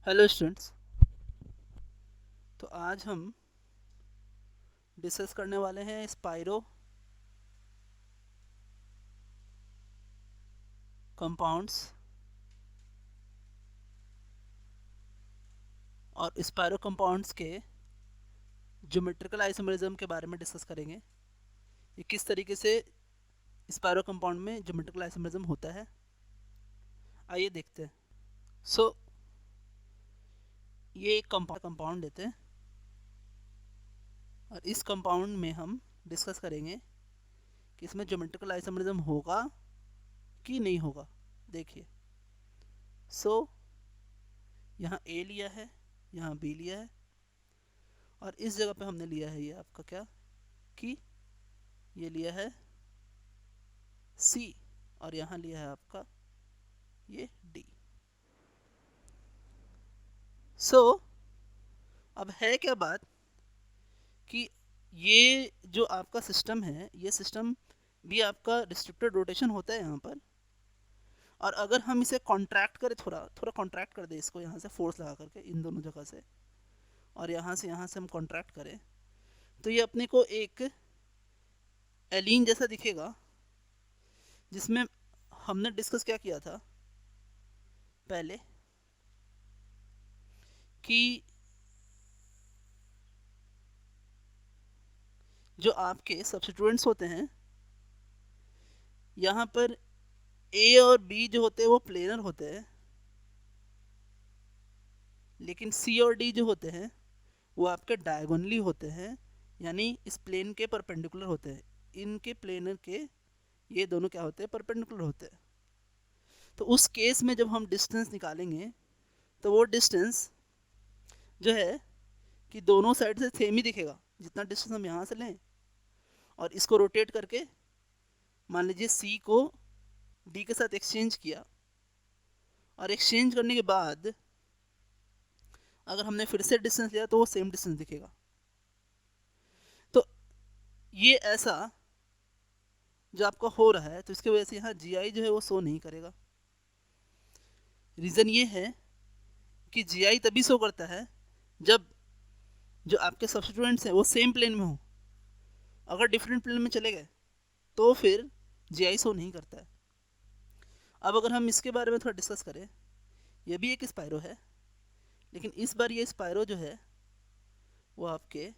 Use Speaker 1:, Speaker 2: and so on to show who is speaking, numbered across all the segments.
Speaker 1: Hello students. तो आज हम डिस्कस करने वाले हैं स्पाइरो कंपाउंड्स और स्पाइरो कंपाउंड्स के ज्योमेट्रिकल आइसोमेरिज्म के बारे में डिस्कस करेंगे। ये किस तरीके से स्पाइरो कंपाउंड में ज्योमेट्रिकल आइसोमेरिज्म होता है, आइए देखते हैं। ये एक कंपाउंड लेते हैं और इस कंपाउंड में हम डिस्कस करेंगे कि इसमें ज्योमेट्रिकल आइसोमेरिज्म होगा कि नहीं होगा। देखिए, सो यहाँ ए लिया है, यहाँ बी लिया है और इस जगह पे हमने लिया है ये आपका क्या कि ये लिया है सी और यहाँ लिया है आपका ये डी। अब है क्या बात कि ये जो आपका सिस्टम है, ये सिस्टम भी आपका रिस्ट्रिक्टेड रोटेशन होता है यहाँ पर। और अगर हम इसे कॉन्ट्रैक्ट करें, थोड़ा थोड़ा कॉन्ट्रैक्ट कर दे इसको यहाँ से फोर्स लगा करके इन दोनों जगह से, और यहाँ से हम कॉन्ट्रैक्ट करें तो ये अपने को एक एलीन जैसा दिखेगा, जिसमें हमने डिस्कस क्या किया था पहले कि जो आपके सब्स्टिट्यूएंट्स होते हैं यहाँ पर ए और बी जो होते हैं वो प्लेनर होते हैं, लेकिन सी और डी जो होते हैं वो आपके डायगोनली होते हैं, यानी इस प्लेन के परपेंडिकुलर होते हैं। इनके प्लेनर के ये दोनों क्या होते हैं, परपेंडिकुलर होते हैं। तो उस केस में जब हम डिस्टेंस निकालेंगे तो वो डिस्टेंस जो है कि दोनों साइड से सेम ही दिखेगा। जितना डिस्टेंस हम यहाँ से लें और इसको रोटेट करके मान लीजिए सी को डी के साथ एक्सचेंज किया, और एक्सचेंज करने के बाद अगर हमने फिर से डिस्टेंस लिया तो वो सेम डिस्टेंस दिखेगा। तो ये ऐसा जो आपका हो रहा है, तो इसकी वजह से यहाँ जी आई जो है वो शो नहीं करेगा। रीज़न ये है कि जी आई तभी शो करता है जब जो आपके सब्स्टिट्यूएंट्स हैं वो सेम प्लेन में हो। अगर डिफरेंट प्लेन में चले गए तो फिर जी आई शो नहीं करता है। अब अगर हम इसके बारे में थोड़ा डिस्कस करें, ये भी एक स्पाइरो है, लेकिन इस बार ये स्पाइरो जो है वो आपके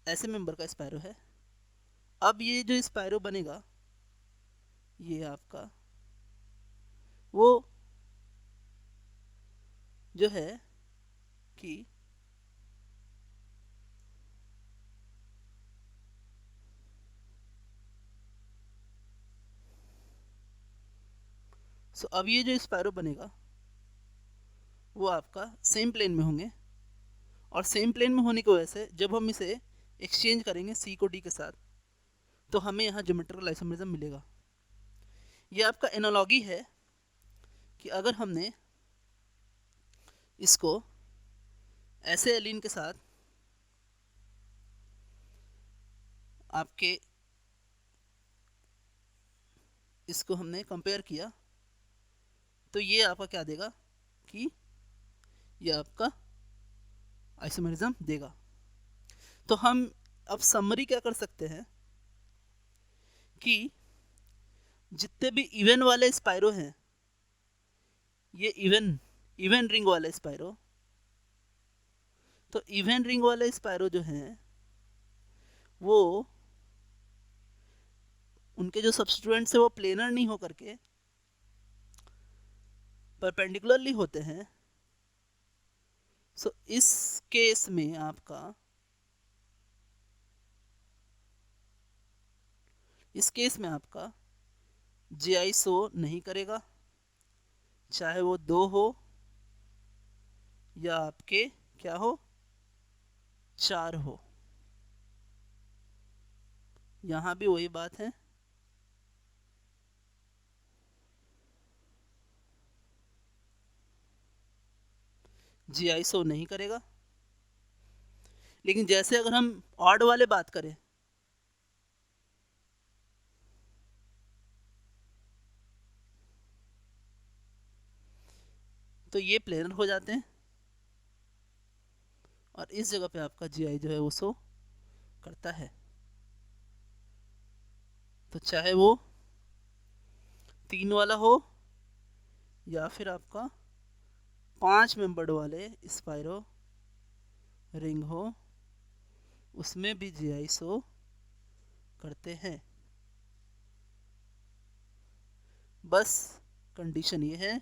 Speaker 1: ऐसे मेंबर का स्पाइरो है। अब ये जो स्पाइरो बनेगा ये आपका वो जो है कि अब ये जो स्पाइरो बनेगा वो आपका सेम प्लेन में होंगे, और सेम प्लेन में होने की वजह से जब हम इसे एक्सचेंज करेंगे सी को डी के साथ तो हमें यहाँ ज्योमेट्रिकल आइसोमेरिज्म मिलेगा। ये आपका एनालॉगी है कि अगर हमने इसको ऐसे एलिन के साथ आपके इसको हमने कंपेयर किया तो ये आपका क्या देगा कि ये आपका आइसोमेरिज्म देगा। तो हम अब समरी क्या कर सकते हैं कि जितने भी इवन वाले स्पाइरो हैं, ये इवन रिंग वाले स्पाइरो, तो इवन रिंग वाले स्पाइरो जो हैं वो उनके जो सब्स्टिट्यूएंट्स है वो प्लेनर नहीं हो करके परपेंडिकुलरली होते हैं। इस केस में आपका जी आई शो नहीं करेगा, चाहे वो 2 हो या आपके क्या हो 4 हो। यहाँ भी वही बात है, जी आई शो नहीं करेगा। लेकिन जैसे अगर हम ऑड वाले बात करें तो ये प्लेनर हो जाते हैं और इस जगह पे आपका GI जो है वो शो करता है। तो चाहे वो 3 वाला हो या फिर आपका 5 मेंबर्ड वाले स्पाइरो रिंग हो, उसमें भी GI शो करते हैं। बस कंडीशन ये है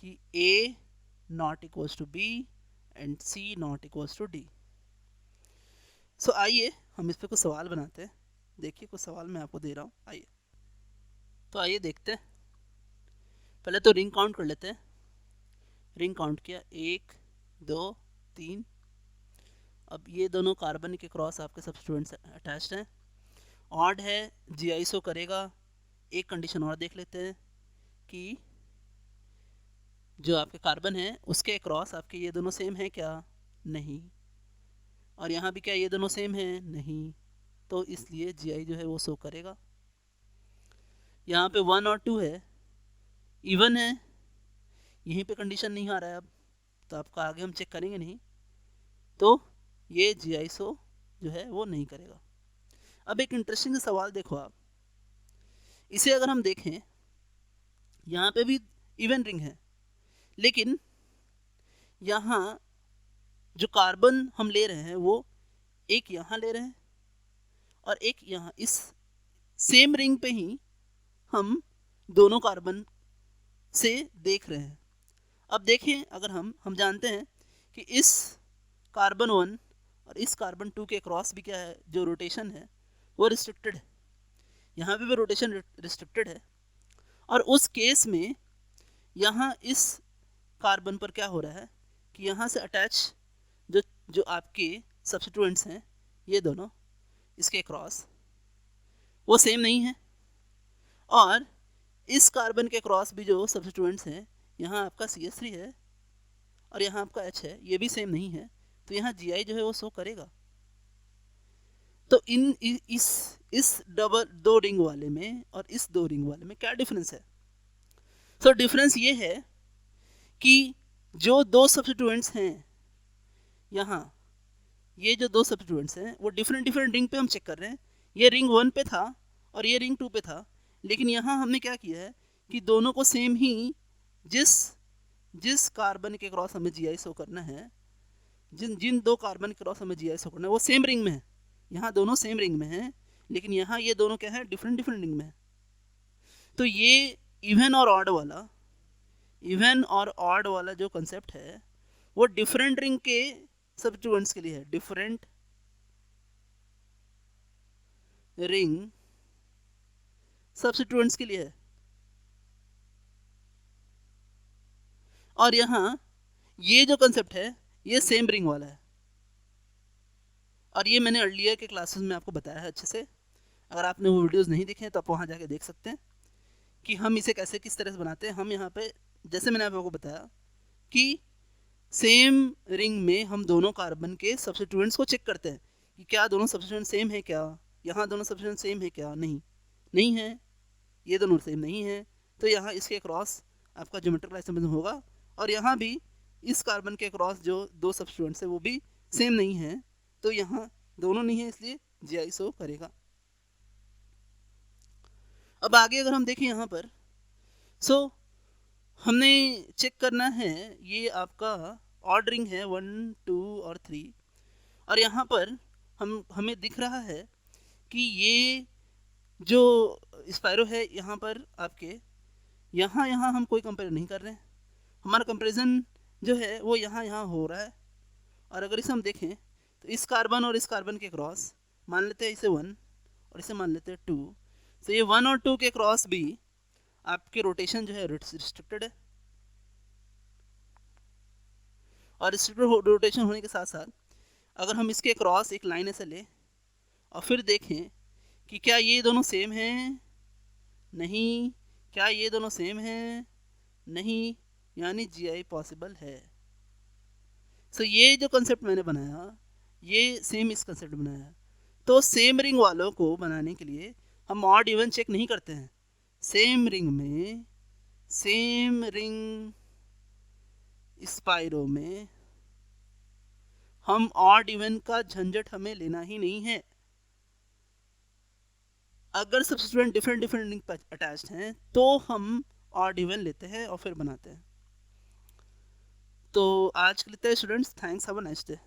Speaker 1: कि A not equals to B and C not equals to D। So आइए हम इस पे कुछ सवाल बनाते हैं। देखिए कुछ सवाल मैं आपको दे रहा हूँ, आइए। तो आइए देखते हैं। पहले तो रिंग काउंट कर लेते हैं। रिंग काउंट किया 1 2 3। अब ये दोनों कार्बन के क्रॉस आपके सब्स्टिट्यूएंट्स अटैच्ड हैं। ऑड है, GI शो करेगा। एक कंडीशन और देख लेते हैं कि जो आपके कार्बन है उसके क्रॉस आपके ये दोनों सेम है क्या? नहीं। और यहाँ भी क्या ये दोनों सेम है? नहीं। तो इसलिए GI जो है वो शो करेगा। यहाँ पे 1 और 2 है, इवन है, यहीं पे कंडीशन नहीं आ रहा है अब, तो आपका आगे हम चेक करेंगे नहीं, तो ये GI शो जो है वो नहीं करेगा। अब एक इंटरेस्टिंग सवाल देखो आप, इसे अगर हम देखें, यहाँ पे भी इवन रिंग है, लेकिन यहाँ जो कार्बन हम ले रहे हैं वो एक यहाँ ले रहे हैं और एक यहाँ, इस सेम रिंग पे ही हम दोनों कार्बन से देख रहे हैं। अब देखें, अगर हम जानते हैं कि इस कार्बन 1 और इस कार्बन 2 के क्रॉस भी क्या है, जो रोटेशन है वो रिस्ट्रिक्टेड है। यहाँ पे भी रोटेशन रिस्ट्रिक्टेड है और उस केस में यहाँ इस कार्बन पर क्या हो रहा है कि यहाँ से अटैच जो आपके सब्स्टिट्यूएंट्स हैं, ये दोनों इसके क्रॉस वो सेम नहीं है, और इस कार्बन के क्रॉस भी जो सब्स्टिट्यूएंट्स हैं, यहाँ आपका CH3 है और यहाँ आपका H है, ये भी सेम नहीं है, तो यहाँ GI जो है वो शो करेगा। तो इस डबल 2 रिंग वाले में और इस 2 रिंग वाले में क्या डिफरेंस है? तो डिफरेंस ये है कि जो 2 सब्स्टिट्यूएंट्स हैं यहाँ, ये जो 2 सब्स्टिट्यूएंट्स हैं वो डिफरेंट रिंग पे हम चेक कर रहे हैं। ये रिंग 1 पे था और ये रिंग 2 पे था, लेकिन यहाँ हमने क्या किया है कि दोनों को सेम ही, जिस कार्बन के क्रॉस हमें GI शो करना है, जिन 2 कार्बन के क्रॉस हमें GI शो करना है वो सेम रिंग में है। यहाँ दोनों सेम रिंग में हैं, लेकिन यहाँ ये दोनों क्या है, डिफरेंट रिंग में है। तो ये इवन और ऑड वाला जो कंसेप्ट है वो डिफरेंट रिंग के सब्स्टिट्यूएंट्स के लिए है, डिफरेंट रिंग सब्स्टिट्यूएंट्स के लिए है। और यहाँ ये जो कंसेप्ट है ये सेम रिंग वाला है, और ये मैंने अर्लियर के क्लासेस में आपको बताया है अच्छे से। अगर आपने वो वीडियोस नहीं देखे तो आप वहाँ जाके देख सकते हैं कि हम इसे कैसे किस तरह से बनाते हैं। हम यहाँ पे जैसे मैंने आपको बताया कि सेम रिंग में हम दोनों कार्बन के सब्स्टिट्यूएंट्स को चेक करते हैं कि क्या दोनों सब्स्टिट्यूएंट सेम है क्या, यहाँ दोनों सब्स्टिट्यूएंट सेम है क्या, नहीं है, ये दोनों सेम नहीं है, तो यहाँ इसके क्रॉस आपका ज्योमेट्रिकल आइसोमरिज्म होगा। और यहाँ भी इस कार्बन के क्रॉस जो 2 सब्स्टिट्यूएंट्स है वो भी सेम नहीं है, तो यहाँ दोनों नहीं है, इसलिए GI शो करेगा। अब आगे अगर हम देखें यहाँ पर, हमने चेक करना है, ये आपका ऑड रिंग है 1 2 और 3, और यहाँ पर हमें दिख रहा है कि ये जो स्पाइरो है यहाँ पर आपके यहाँ हम कोई कंपेयर नहीं कर रहे हैं, हमारा कंपेरिजन जो है वो यहाँ हो रहा है। और अगर इसे हम देखें तो इस कार्बन और इस कार्बन के क्रॉस मान लेते हैं इसे 1 और इसे मान लेते हैं 2, तो ये 1 और 2 के क्रॉस भी आपके रोटेशन जो है रिस्ट्रिक्टेड है, और रिस्ट्रिक्टेड रोटेशन होने के साथ साथ अगर हम इसके क्रॉस एक लाइन ऐसे लें और फिर देखें कि क्या ये दोनों सेम हैं, नहीं, क्या ये दोनों सेम हैं, नहीं, यानी GI पॉसिबल है। ये जो कंसेप्ट मैंने बनाया ये सेम इस कंसेप्ट बनाया। तो सेम रिंग वालों को बनाने के लिए हम ऑड इवन चेक नहीं करते हैं, सेम रिंग में सेम रिंग स्पाइरो में हम ऑड इवन का झंझट हमें लेना ही नहीं है। अगर सब स्टूडेंट डिफरेंट डिफरेंट लिंक पर अटैच्ड हैं तो हम ऑड इवन लेते हैं और फिर बनाते हैं। तो आज के लिए students, thanks, have a nice day.